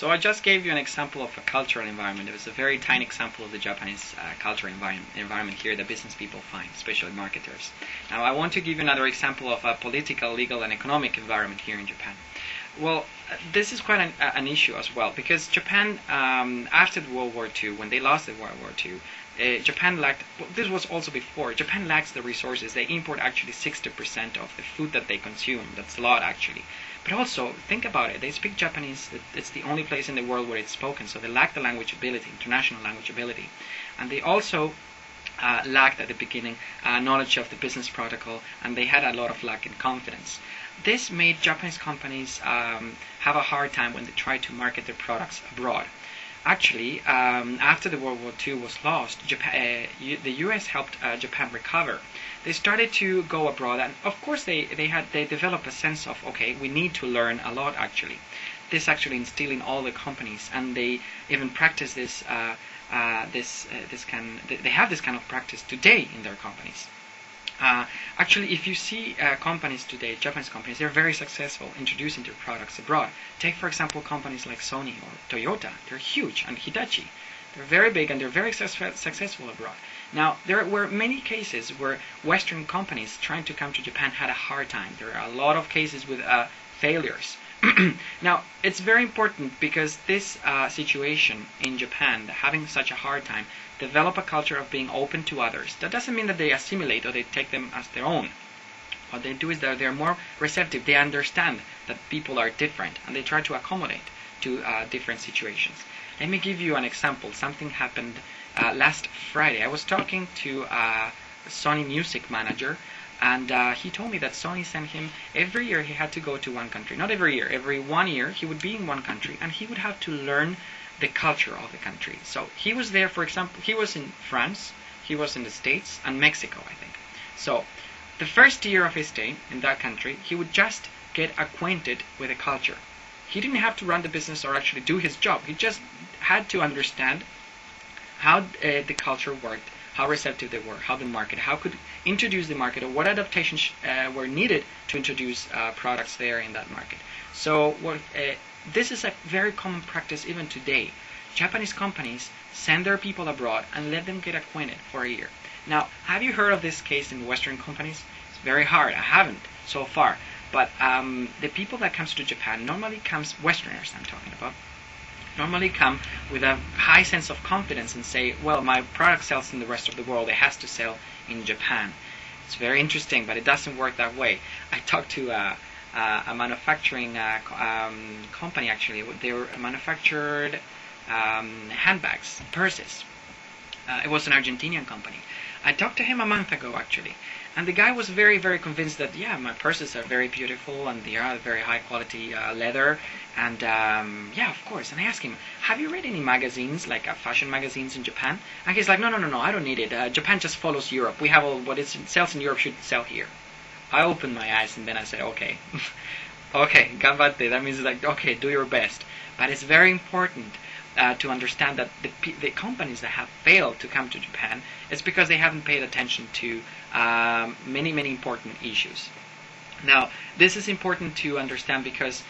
So I just gave you an example of a cultural environment. It was a very tiny example of the Japanese cultural environment here that business people find, especially marketers. Now I want to give you another example of a political, legal, and economic environment here in Japan. Well, this is quite an issue as well, because Japan, after the World War II, when they lost the World War II, Japan lacked, well, this was also before, Japan lacks the resources. They import actually 60% of the food that they consume. That's a lot actually. But also, think about it, they speak Japanese. It's the only place in the world where it's spoken, so they lack the language ability, international language ability. And they also lacked at the beginning knowledge of the business protocol, and they had a lot of lack in confidence. This made Japanese companies have a hard time when they tried to market their products abroad. Actually, after the World War II was lost, the U.S. helped Japan recover. They started to go abroad, and of course they developed a sense of, okay, we need to learn a lot actually. This actually instilled in all the companies, and they even practice they have this kind of practice today in their companies. Actually, if you see companies today, Japanese companies, they're very successful introducing their products abroad. Take, for example, companies like Sony or Toyota. They're huge, and Hitachi. They're very big, and they're very successful abroad. Now, there were many cases where Western companies trying to come to Japan had a hard time. There are a lot of cases with failures. Now, it's very important because this situation in Japan, having such a hard time, develop a culture of being open to others. That doesn't mean that they assimilate or they take them as their own. What they do is that they're more receptive. They understand that people are different, and they try to accommodate to different situations. Let me give you an example. Something happened last Friday. I was talking to a Sony music manager, and he told me that Sony sent him, every year he had to go to one country. Not every year. Every 1 year he would be in one country, and he would have to learn the culture of the country. So he was there, for example, he was in France, he was in the States, and Mexico, I think. So the first year of his stay in that country, he would just get acquainted with the culture. He didn't have to run the business or actually do his job. He just had to understand how the culture worked, how receptive they were, how the market, how could introduce the market, or what adaptations were needed to introduce products there in that market. So this is a very common practice even today. Japanese companies send their people abroad and let them get acquainted for a year. Now, have you heard of this case in Western companies? It's very hard. I haven't so far. But the people that comes to Japan normally comes, Westerners I'm talking about, normally come with a high sense of confidence and say, well, my product sells in the rest of the world. It has to sell in Japan. It's very interesting, but it doesn't work that way. I talked to a manufacturing company, actually. They were manufactured handbags, purses. It was an Argentinian company. I talked to him a month ago, actually. And the guy was very, very convinced that, yeah, my purses are very beautiful and they are very high quality leather. And yeah, of course. And I asked him, have you read any magazines, like fashion magazines in Japan? And he's like, no, I don't need it. Japan just follows Europe. We have all what it sells in Europe should sell here. I opened my eyes and then I said, okay, okay, ganbatte. That means like, okay, do your best. But it's very important to understand that the companies that have failed to come to Japan, it's because they haven't paid attention to many, many important issues. Now, this is important to understand because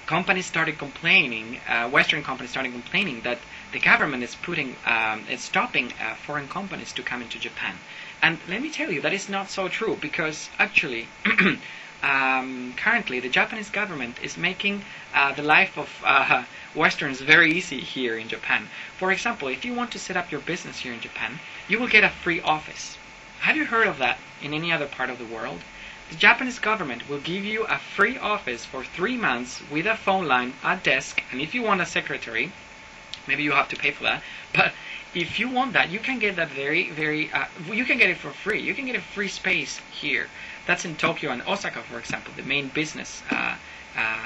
companies started complaining, Western companies started complaining that the government is stopping foreign companies to come into Japan. And let me tell you, that is not so true, because actually, currently the Japanese government is making the life of Westerns very easy here in Japan. For example, if you want to set up your business here in Japan, you will get a free office. Have you heard of that in any other part of the world? The Japanese government will give you a free office for 3 months with a phone line, a desk, and if you want a secretary, maybe you have to pay for that, but if you want that, you can get that you can get it for free. You can get a free space here. That's in Tokyo and Osaka, for example, the main business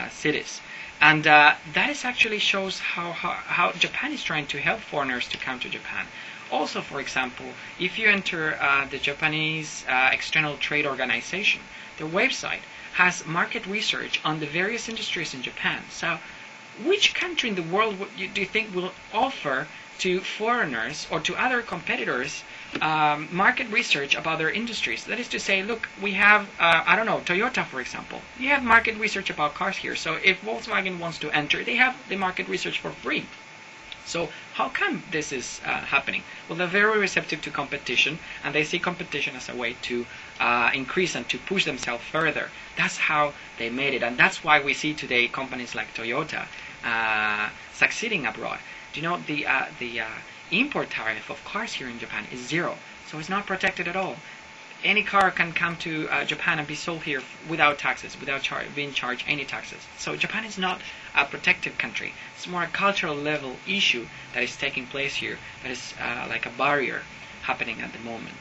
cities. And that is actually shows how Japan is trying to help foreigners to come to Japan. Also, for example, if you enter the Japanese External Trade Organization, their website has market research on the various industries in Japan. So, which country in the world do you think will offer to foreigners or to other competitors market research about their industries. That is to say, look, we have, I don't know, Toyota, for example. You have market research about cars here. So if Volkswagen wants to enter, they have the market research for free. So how come this is happening? Well, they're very receptive to competition, and they see competition as a way to increase and to push themselves further. That's how they made it, and that's why we see today companies like Toyota succeeding abroad. Do you know the import tariff of cars here in Japan is 0, so it's not protected at all. Any car can come to Japan and be sold here without taxes, without being charged any taxes. So Japan is not a protective country. It's more a cultural level issue that is taking place here. That is like a barrier happening at the moment.